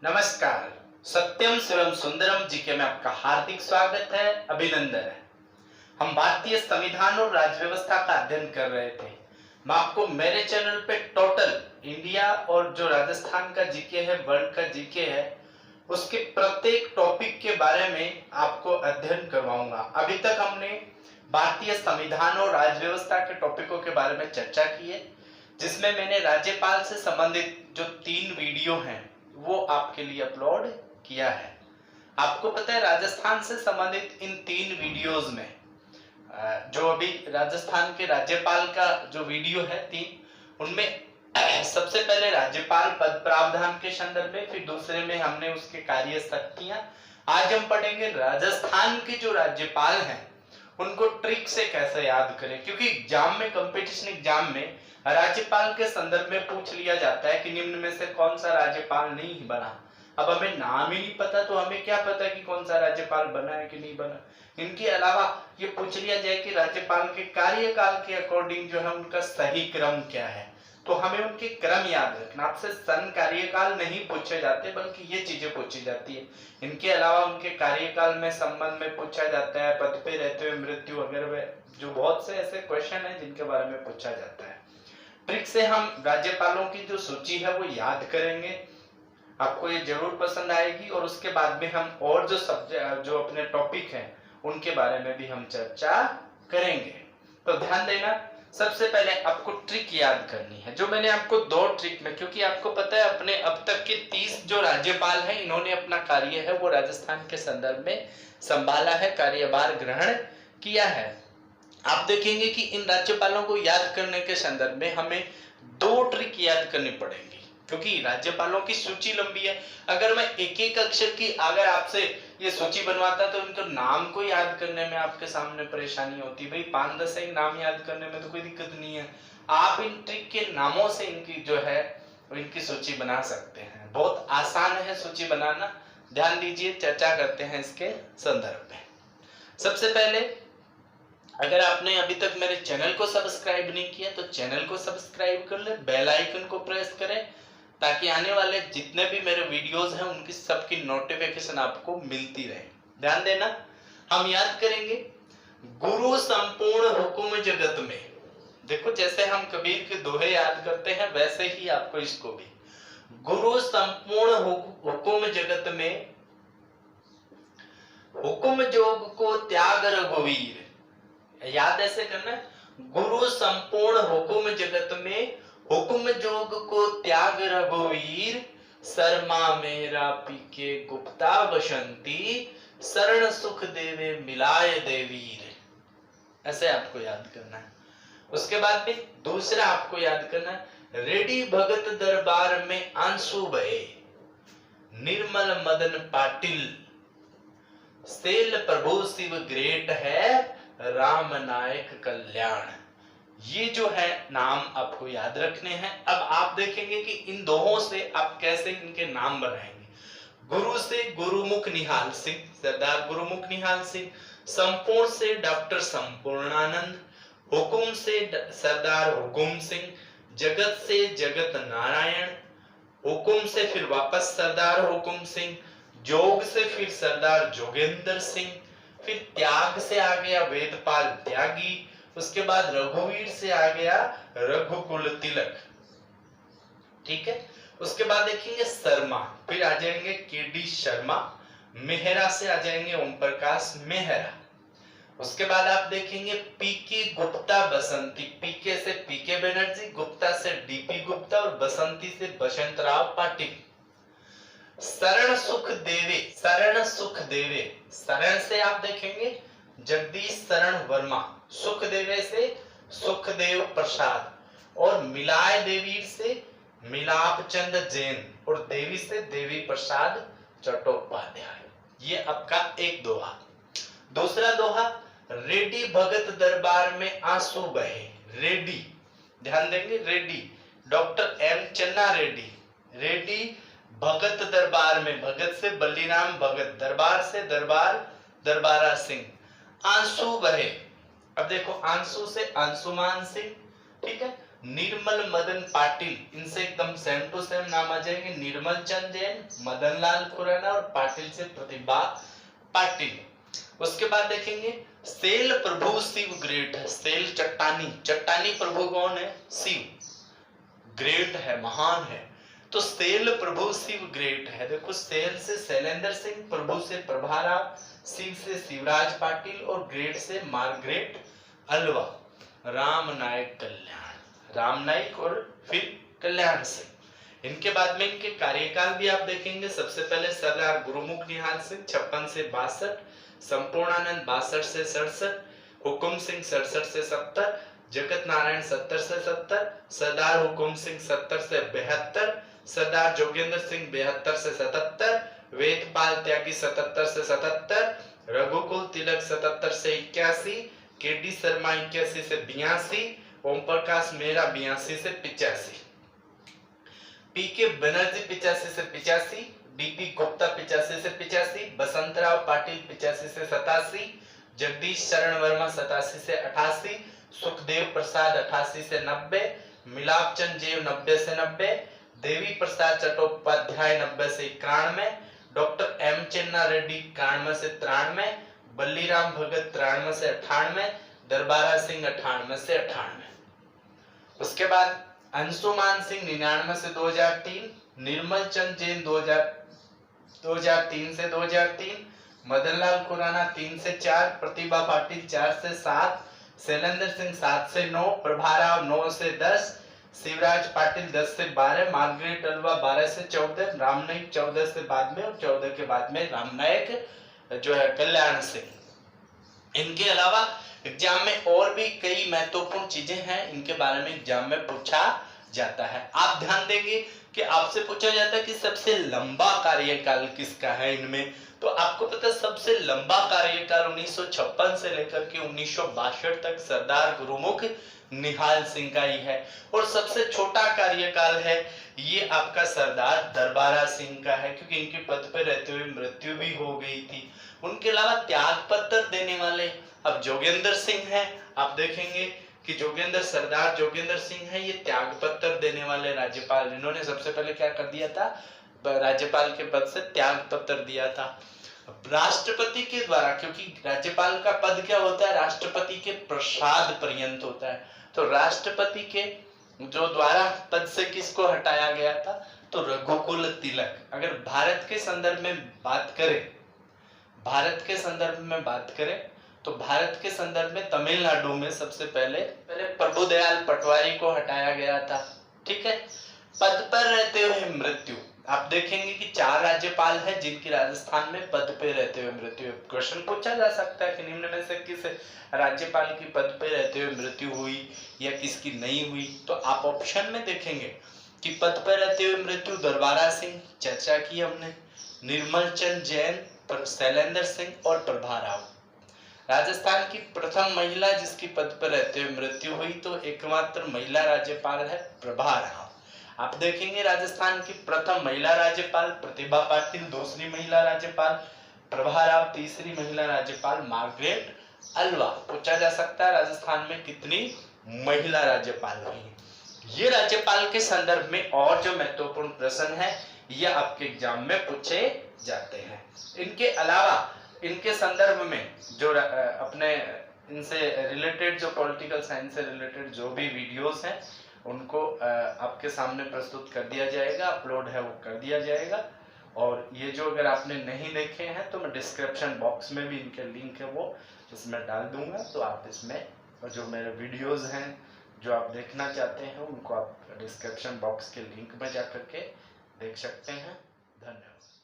नमस्कार। सत्यम शिवम सुंदरम जी के में आपका हार्दिक स्वागत है, अभिनंदन है। हम भारतीय संविधान और राज्य व्यवस्था का अध्ययन कर रहे थे। मैं आपको मेरे चैनल पे टोटल इंडिया और जो राजस्थान का जीके है, वर्ल्ड का जीके है, उसके प्रत्येक टॉपिक के बारे में आपको अध्ययन करवाऊंगा। अभी तक हमने भारतीय संविधान और राज्य व्यवस्था के टॉपिकों के बारे में चर्चा की है, जिसमें मैंने राज्यपाल से संबंधित जो 3 वीडियो हैं वो आपके लिए अपलोड किया है। आपको पता है राजस्थान से संबंधित इन 3 वीडियोस में जो अभी राजस्थान के राज्यपाल का जो वीडियो है 3, उनमें सबसे पहले राज्यपाल पद प्रावधान के संदर्भ में, फिर दूसरे में हमने उसके कार्य शक्तियां। आज हम पढ़ेंगे राजस्थान के जो राज्यपाल हैं उनको ट्रिक से कैसे याद करें, क्योंकि एग्जाम में, कंपटीशन एग्जाम में राज्यपाल के संदर्भ में पूछ लिया जाता है कि निम्न में से कौन सा राज्यपाल नहीं बना। अब हमें नाम ही नहीं पता तो हमें क्या पता कि कौन सा राज्यपाल बना है कि नहीं बना। इनके अलावा ये पूछ लिया जाए कि राज्यपाल के कार्यकाल के अकॉर्डिंग जो है उनका सही क्रम क्या है, तो हमें उनके क्रम याद रखना। आपसे सन कार्यकाल नहीं पूछे जाते बल्कि ये चीजें पूछी जाती है। इनके अलावा उनके कार्यकाल में संबंध में पूछा जाता है, पद पे रहते हुए मृत्यु वगैरह, जो बहुत से ऐसे क्वेश्चन है जिनके बारे में पूछा जाता है। ट्रिक से हम राज्यपालों की जो सूची है वो याद करेंगे। आपको ये जरूर पसंद आएगी और उसके बाद में हम और जो सब्जेक्ट, जो अपने टॉपिक हैं उनके बारे में भी हम चर्चा करेंगे। तो ध्यान देना, सबसे पहले आपको ट्रिक याद करनी है, जो मैंने आपको 2 ट्रिक में, क्योंकि आपको पता है अपने अब तक के 30 जो राज्यपाल हैं इन्होंने अपना कार्य है वो राजस्थान के संदर्भ में संभाला है, कार्यभार ग्रहण किया है। आप देखेंगे कि इन राज्यपालों को याद करने के संदर्भ में हमें 2 ट्रिक याद करनी पड़ेंगी, क्योंकि राज्यपालों की सूची लंबी है। अगर मैं एक एक अक्षर की अगर आपसे ये सूची बनवाता तो इनको नाम को याद करने में आपके सामने परेशानी होती। भाई 5-10 नाम याद करने में तो कोई दिक्कत नहीं है, आप इन ट्रिक के नामों से इनकी जो है इनकी सूची बना सकते हैं। बहुत आसान है सूची बनाना, ध्यान दीजिए। चर्चा करते हैं इसके संदर्भ में। सबसे पहले, अगर आपने अभी तक मेरे चैनल को सब्सक्राइब नहीं किया तो चैनल को सब्सक्राइब कर ले, बेल आइकन को प्रेस करें, ताकि आने वाले जितने भी मेरे वीडियोस हैं उनकी सबकी नोटिफिकेशन आपको मिलती रहे। ध्यान देना, हम याद करेंगे गुरु संपूर्ण हुकुम जगत में। देखो, जैसे हम कबीर के दोहे याद करते हैं वैसे ही आपको इसको भी, गुरु संपूर्ण हुकुम जगत में, हुकुम जोग को त्याग रघुवीर। याद ऐसे करना, गुरु संपूर्ण हुकुम जगत में, हुकुम जोग को त्याग रघुवीर, शर्मा मेरा पीके गुप्ता बसंती, शरण सुख देवे मिलाए देवीर। ऐसे आपको याद करना है। उसके बाद में दूसरा आपको याद करना है, रेडी भगत दरबार में आंसू बहे, निर्मल मदन पाटिल, सेल प्रभु शिव ग्रेट है, राम नायक कल्याण। ये जो है नाम आपको याद रखने हैं। अब आप देखेंगे कि इन दोहों से आप कैसे इनके नाम बनाएंगे। गुरु से गुरुमुख निहाल सिंह, सरदार गुरुमुख निहाल सिंह। संपूर्ण से डॉक्टर संपूर्णानंद। हुकुम से सरदार हुकुम सिंह। जगत से जगत नारायण। हुकुम से फिर वापस सरदार हुकुम सिंह। जोग से फिर सरदार जोगेंद्र सिंह। फिर त्याग से आ गया वेदपाल त्यागी। उसके बाद रघुवीर से आ गया रघुकुल तिलक। ठीक है। उसके बाद देखेंगे शर्मा, फिर आ जाएंगे केडी शर्मा। मेहरा से आ जाएंगे ओम प्रकाश मेहरा। उसके बाद आप देखेंगे पीके गुप्ता बसंती। पीके से पीके बनर्जी, गुप्ता से डीपी गुप्ता और बसंती से बसंत राव पाटिल। शरण सुख देवे, शरण सुख देवे, शरण से आप देखेंगे जगदीश शरण वर्मा। सुख देवे से सुखदेव प्रसाद और मिलाय देवी से मिलाप चंद जैन और देवी से देवी प्रसाद चट्टोपाध्याय। ये आपका एक दोहा। दूसरा दोहा, रेड्डी भगत दरबार में आंसू बहे। रेड्डी, ध्यान देंगे, रेड्डी डॉक्टर एम चन्ना रेड्डी। रेड्डी भगत दरबार में, भगत से बल्लीराम भगत, दरबार से दरबार दरबारा सिंह। आंसू बहे, अब देखो आंसू से अंशुमान सिंह। ठीक है। निर्मल मदन पाटिल, इनसे एकदम सेम टू सेम नाम आ जाएंगे, निर्मल चंद जैन, मदन लाल खुराना और पाटिल से प्रतिभा पाटिल। उसके बाद देखेंगे सेल प्रभु शिव ग्रेट है, सेल चट्टानी, चट्टानी प्रभु कौन है? शिव, ग्रेट है, महान है, तो सेल प्रभु शिव ग्रेट है। देखो सेल से शैलेंद्र सिंह, प्रभु से प्रभाराव, शिव से शिवराज पाटिल और ग्रेट से मार्गरेट अल्वा। राम नायक कल्याण, राम नायक और फिर कल्याण सिंह। इनके बाद में इनके कार्यकाल भी आप देखेंगे। सबसे पहले सरदार गुरुमुख निहाल सिंह 56 से 62, संपूर्णानंद 62 से 67, हुकुम सिंह 67 से 70, जगत नारायण 70 से 70, सरदार हुकुम सिंह 70 से 72, सरदार जोगेंद्र सिंह 72 से 77, वेदपाल त्यागी 77 से 77, रघुकुल तिलक 77 से 81, केडी शर्मा 81 से 82, ओम प्रकाश मेहरा 82 से 85, पीके बनर्जी 85 से 85, डीपी गुप्ता 85 से 85, बसंतराव पाटिल 85 से 87, जगदीश शरण वर्मा 87 से 88, सुखदेव प्रसाद 88 से 90, मिलाप चंद जेव 90 से 90, देवी प्रसाद चट्टोपाध्याय 90 से 91, डॉक्टर एम चेन्ना रेड्डी 91 से 93, बल्लीराम भगत 93 से 98, दरबारा सिंह 98 से 98। उसके बाद अंशुमान सिंह 99 से 2003, निर्मल चंद जैन 2003 से 2003, मदनलाल खुराना 3 से 4, प्रतिभा पाटिल 4 से 7, शैलेंद्र सिंह 7 से 9, प्रभाराव 9 से 10, शिवराज पाटिल 10 से 12, मार्गरेट अल्वा 12 से 14, राम नायक 14 से बाद में और 14 के बाद में राम नायक जो है कल्याण सिंह। इनके अलावा एग्जाम में और भी कई महत्वपूर्ण चीजें हैं, इनके बारे में एग्जाम में पूछा जाता है। आप ध्यान देंगे कि आपसे पूछा जाता है कि सबसे लंबा कार्यकाल किसका है इनमें, तो आपको पता है सबसे लंबा कार्यकाल 1956 से लेकर के 1962 तक सरदार गुरुमुख निहाल सिंह का ही है, और सबसे छोटा कार्यकाल है ये आपका सरदार दरबारा सिंह का है, क्योंकि इनके पद पर रहते हुए मृत्यु भी हो गई थी। उनके अलावा त्याग पत्र देने वाले अब जोगेंद्र सिंह हैं। आप देखेंगे कि सरदार जोगेंद्र सिंह है, ये त्याग पत्र देने वाले राज्यपाल, इन्होंने सबसे पहले क्या कर दिया था, राज्यपाल के पद से त्याग पत्र दिया था। राष्ट्रपति के द्वारा, क्योंकि राज्यपाल का पद क्या होता है, राष्ट्रपति के प्रसाद पर्यंत होता है, तो राष्ट्रपति के जो द्वारा पद से किसको हटाया गया था, तो रघुकुल तिलक। अगर भारत के संदर्भ में बात करें, तो भारत के संदर्भ में तमिलनाडु में सबसे पहले प्रभुदयाल पटवारी को हटाया गया था। ठीक है, पद पर रहते हुए मृत्यु, आप देखेंगे कि 4 राज्यपाल हैं जिनकी राजस्थान में पद पे रहते हुए मृत्यु। क्वेश्चन पूछा जा सकता है कि निम्न में से किस राज्यपाल की पद पे रहते हुए मृत्यु हुई या किसकी नहीं हुई, तो आप ऑप्शन में देखेंगे कि पद पर रहते हुए मृत्यु दरबारा सिंह, चर्चा की हमने, निर्मल चंद जैन, शैलेंद्र सिंह और प्रभाराव। राजस्थान की प्रथम महिला जिसकी पद पर रहते हुए मृत्यु हुई तो एकमात्र महिला राज्यपाल है प्रभाराव। आप देखेंगे राजस्थान की प्रथम महिला राज्यपाल प्रतिभा पाटिल, दूसरी महिला राज्यपाल प्रभाराव, तीसरी महिला राज्यपाल मार्गरेट अल्वा। पूछा जा सकता है राजस्थान में कितनी महिला राज्यपाल हुई। ये राज्यपाल के संदर्भ में और जो महत्वपूर्ण प्रश्न है ये आपके एग्जाम में पूछे जाते हैं। इनके अलावा इनके संदर्भ में जो अपने इनसे रिलेटेड जो पॉलिटिकल साइंस से रिलेटेड जो भी वीडियोस हैं उनको आपके सामने प्रस्तुत कर दिया जाएगा, अपलोड है वो कर दिया जाएगा। और ये जो अगर आपने नहीं देखे हैं तो मैं डिस्क्रिप्शन बॉक्स में भी इनके लिंक है वो इसमें डाल दूंगा, तो आप इसमें जो मेरे वीडियोस हैं जो आप देखना चाहते हैं उनको आप डिस्क्रिप्शन बॉक्स के लिंक में जा करके देख सकते हैं। धन्यवाद।